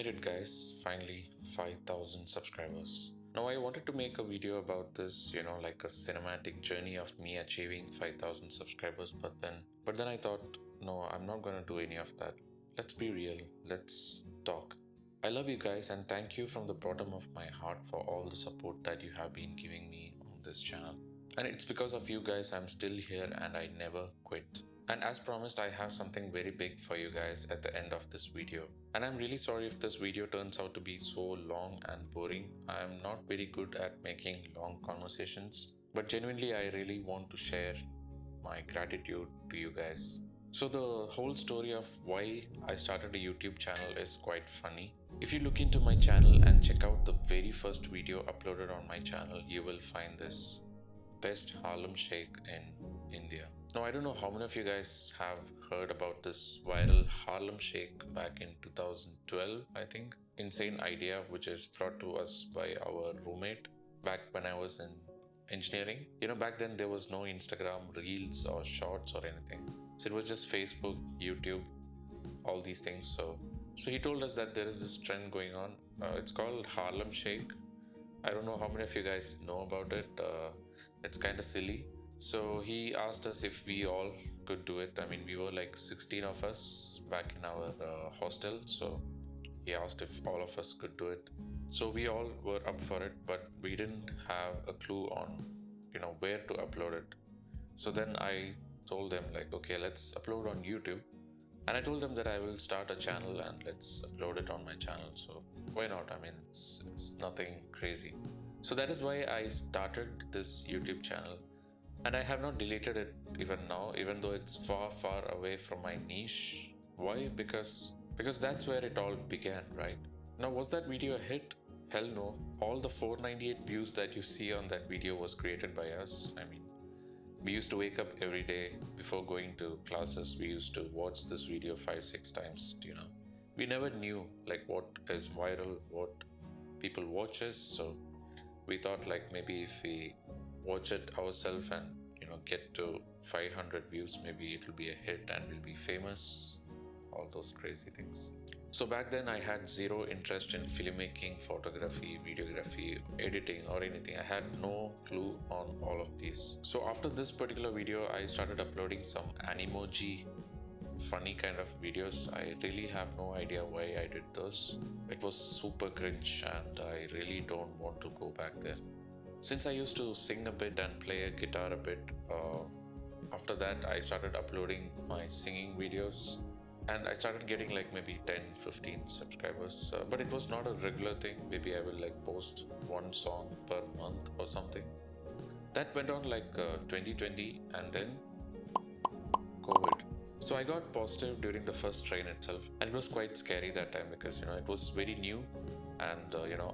made it, guys. Finally, 5,000 subscribers. Now, I wanted to make a video about this, like a cinematic journey of me achieving 5,000 subscribers, but then I thought, no, I'm not gonna do any of that. Let's be real. Let's talk. I love you guys and thank you from the bottom of my heart for all the support that you have been giving me on this channel. And it's because of you guys I'm still here and I never quit. And as promised, I have something very big for you guys at the end of this video. And I'm really sorry if this video turns out to be so long and boring. I'm not very good at making long conversations, but genuinely I really want to share my gratitude to you guys. So the whole story of why I started a YouTube channel is quite funny. If you look into my channel and check out the very first video uploaded on my channel, you will find this best Harlem Shake in India. Now, I don't know how many of you guys have heard about this viral Harlem Shake back in 2012, I think. Insane idea which is brought to us by our roommate back when I was in engineering. Back then there was no Instagram Reels or Shorts or anything. So it was just Facebook, YouTube, all these things. So he told us that there is this trend going on. It's called Harlem Shake. I don't know how many of you guys know about it. It's kind of silly. So he asked us if we all could do it. I mean, we were like 16 of us back in our hostel. So he asked if all of us could do it. So we all were up for it, but we didn't have a clue on, where to upload it. So then I told them like, okay, let's upload on YouTube. And I told them that I will start a channel and let's upload it on my channel. So why not? I mean, it's nothing crazy. So that is why I started this YouTube channel. And I have not deleted it even now, even though it's far, far away from my niche. Why? Because that's where it all began, right? Now, was that video a hit? Hell no. All the 498 views that you see on that video was created by us. I mean, we used to wake up every day before going to classes. We used to watch this video 5-6 times, We never knew like what is viral, what people watches. So we thought like maybe if we watch it ourselves and get to 500 views, maybe it will be a hit and we'll be famous, all those crazy things. So back then I had zero interest in filmmaking, photography, videography, editing or anything. I had no clue on all of these. So after this particular video, I started uploading some animoji funny kind of videos. I really have no idea why I did those. It was super cringe and I really don't want to go back there. Since I used to sing a bit and play a guitar a bit, after that I started uploading my singing videos and I started getting like maybe 10-15 subscribers, but it was not a regular thing. Maybe I will like post one song per month or something. That went on like 2020 and then COVID. So I got positive during the first train itself, and it was quite scary that time because it was very new and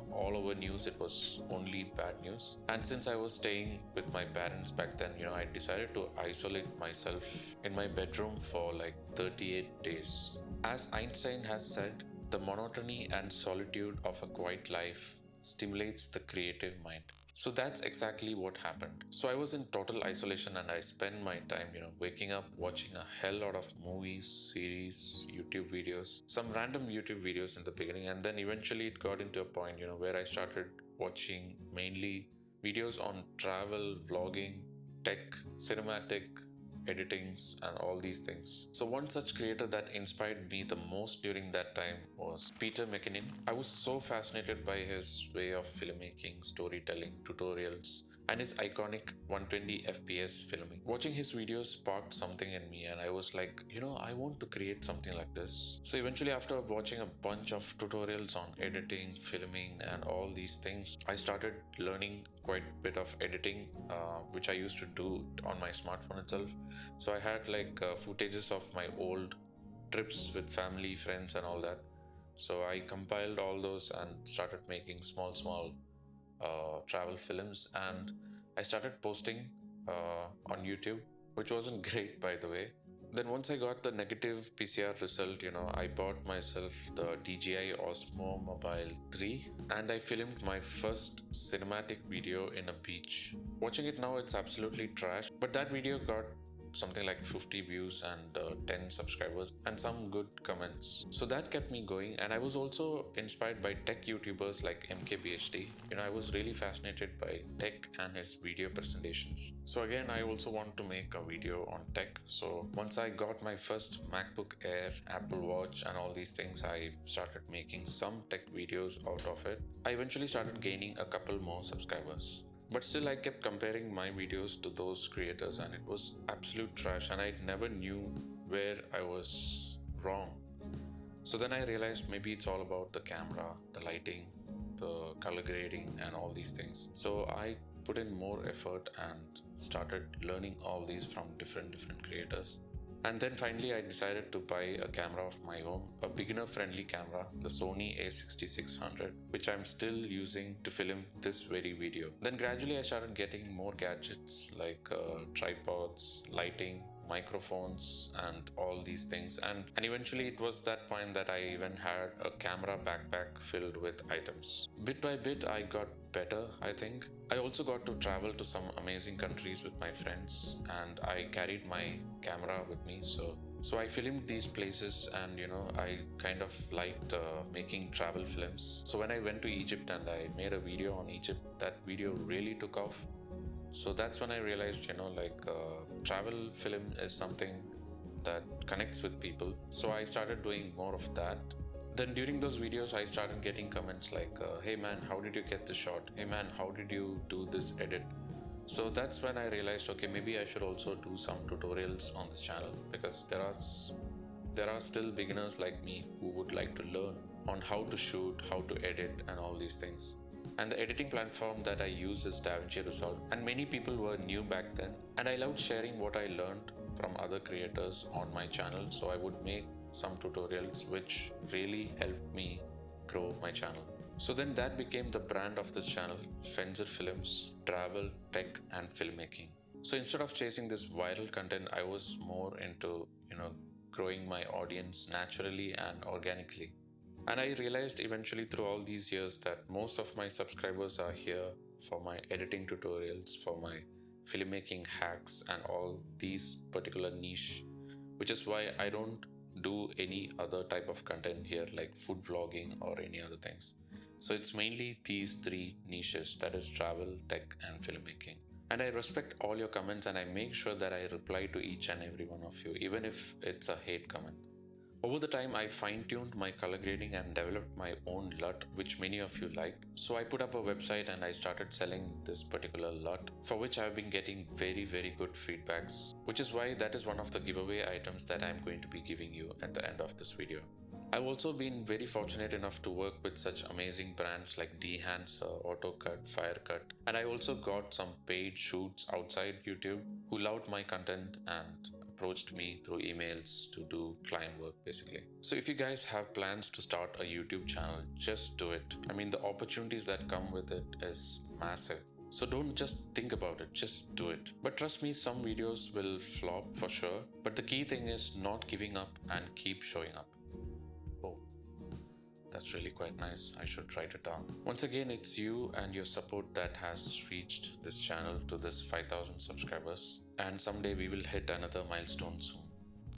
all over news it was only bad news. And since I was staying with my parents back then, I decided to isolate myself in my bedroom for like 38 days. As Einstein has said, the monotony and solitude of a quiet life stimulates the creative mind. So that's exactly what happened. So I was in total isolation and I spent my time, waking up, watching a hell lot of movies, series, YouTube videos, some random YouTube videos in the beginning. And then eventually it got into a point, where I started watching mainly videos on travel, vlogging, tech, cinematic, editings and all these things. So one such creator that inspired me the most during that time was Peter McKinnon. I was so fascinated by his way of filmmaking, storytelling, tutorials and his iconic 120 FPS filming. Watching his videos sparked something in me and I was like, I want to create something like this. So eventually after watching a bunch of tutorials on editing, filming and all these things, I started learning quite a bit of editing, which I used to do on my smartphone itself. So I had like footages of my old trips with family, friends and all that. So I compiled all those and started making small travel films, and I started posting on YouTube, which wasn't great by the way. Then once I got the negative PCR result, I bought myself the DJI Osmo Mobile 3 and I filmed my first cinematic video in a beach. Watching it now, it's absolutely trash, but that video got something like 50 views and 10 subscribers and some good comments. So that kept me going, and I was also inspired by tech YouTubers like MKBHD. I was really fascinated by tech and his video presentations. So again, I also want to make a video on tech. So once I got my first MacBook Air, Apple Watch and all these things, I started making some tech videos out of it. I eventually started gaining a couple more subscribers. But still, I kept comparing my videos to those creators, and it was absolute trash, and I never knew where I was wrong. So then I realized maybe it's all about the camera, the lighting, the color grading, and all these things. So I put in more effort and started learning all these from different creators. And then finally I decided to buy a camera of my own, a beginner-friendly camera, the Sony a6600, which I'm still using to film this very video. Then gradually I started getting more gadgets like tripods, lighting, microphones and all these things, and eventually it was that point that I even had a camera backpack filled with items. Bit by bit I got better, I think. I also got to travel to some amazing countries with my friends, and I carried my camera with me, so I filmed these places, and I kind of liked making travel films. So when I went to Egypt and I made a video on Egypt, that video really took off. So that's when I realized, travel film is something that connects with people. So I started doing more of that. Then during those videos, I started getting comments like, hey man, how did you get this shot? Hey man, how did you do this edit? So that's when I realized, okay, maybe I should also do some tutorials on this channel, because there are still beginners like me who would like to learn on how to shoot, how to edit and all these things. And the editing platform that I use is DaVinci Resolve, and many people were new back then, and I loved sharing what I learned from other creators on my channel. So I would make some tutorials which really helped me grow my channel. So then that became the brand of this channel, Fencer Films, travel, tech and filmmaking. So instead of chasing this viral content, I was more into growing my audience naturally and organically. And I realized eventually through all these years that most of my subscribers are here for my editing tutorials, for my filmmaking hacks and all these particular niche, which is why I don't do any other type of content here like food vlogging or any other things. So it's mainly these three niches, that is travel, tech and filmmaking. And I respect all your comments, and I make sure that I reply to each and every one of you, even if it's a hate comment. Over the time, I fine-tuned my color grading and developed my own LUT, which many of you liked. So I put up a website and I started selling this particular LUT, for which I've been getting very good feedbacks, which is why that is one of the giveaway items that I'm going to be giving you at the end of this video. I've also been very fortunate enough to work with such amazing brands like Dehancer, AutoCut, Firecut, and I also got some paid shoots outside YouTube who loved my content and approached me through emails to do client work basically. So if you guys have plans to start a YouTube channel, just do it. I mean, the opportunities that come with it is massive. So don't just think about it, just do it. But trust me, some videos will flop for sure, but the key thing is not giving up and keep showing up. Oh, that's really quite nice. I should write it down. Once again, it's you and your support that has reached this channel to this 5,000 subscribers. And someday we will hit another milestone soon.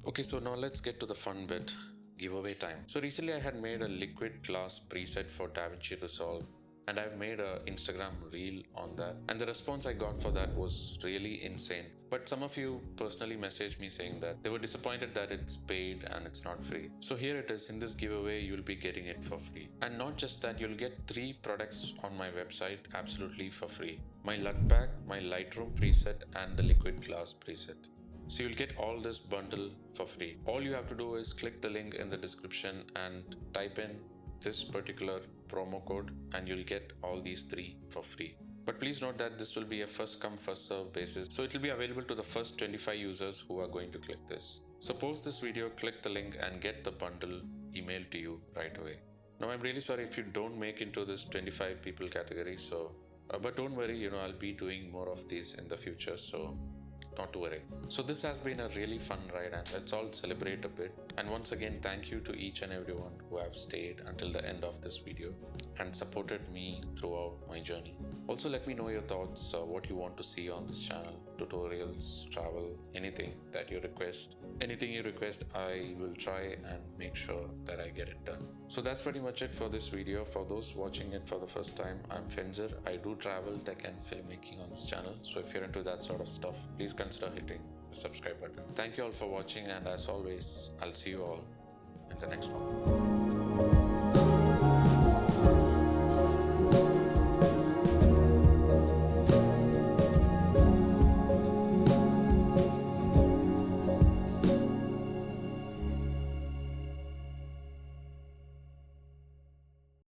Okay, so now let's get to the fun bit, giveaway time. So recently I had made a liquid glass preset for DaVinci Resolve, and I've made an Instagram reel on that, and the response I got for that was really insane. But some of you personally messaged me saying that they were disappointed that it's paid and it's not free. So here it is. In this giveaway you'll be getting it for free. And not just that, you'll get 3 products on my website absolutely for free: my LUT pack, my Lightroom preset and the liquid glass preset. So you'll get all this bundle for free. All you have to do is click the link in the description and type in this particular promo code and you'll get all these 3 for free. But please note that this will be a first come first serve basis, so it will be available to the first 25 users who are going to click this. So post this video, click the link and get the bundle emailed to you right away. Now I'm really sorry if you don't make into this 25 people category, so but don't worry, I'll be doing more of these in the future, so not to worry. So this has been a really fun ride, and let's all celebrate a bit. And once again, thank you to each and everyone who have stayed until the end of this video and supported me throughout my journey. Also, let me know your thoughts, what you want to see on this channel, tutorials, travel, anything that you request. Anything you request, I will try and make sure that I get it done. So that's pretty much it for this video. For those watching it for the first time, I'm Finzer. I do travel, tech and filmmaking on this channel. So if you're into that sort of stuff, please consider hitting the subscribe button. Thank you all for watching, and as always, I'll see you all in the next one.